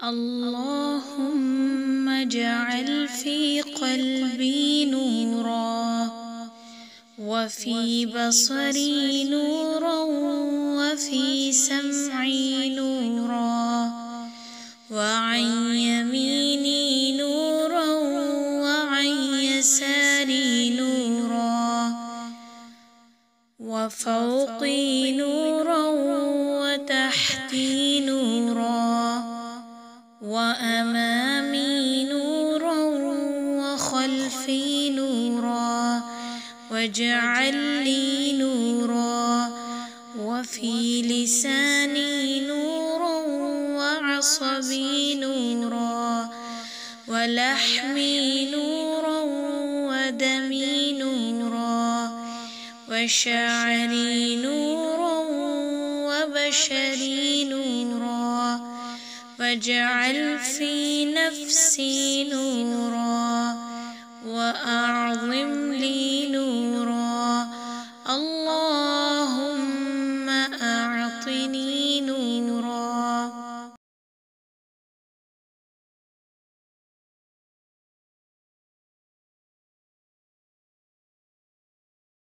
اللهم اجعل في قلبي نورا، وفي بصري نورا، وفي سمعي نورا، وعن يميني نورا، وعن يساري نورا، وفوقي نورا، وتحتي نورا، وأمامي نورا، وخلفي نورا، واجعل لي نورا، وفي لساني نورا، وعصبي نورا، ولحمي نورا، ودمي نورا، وشعري نورا، وبشري نورا، واجعل في نفسي نورا،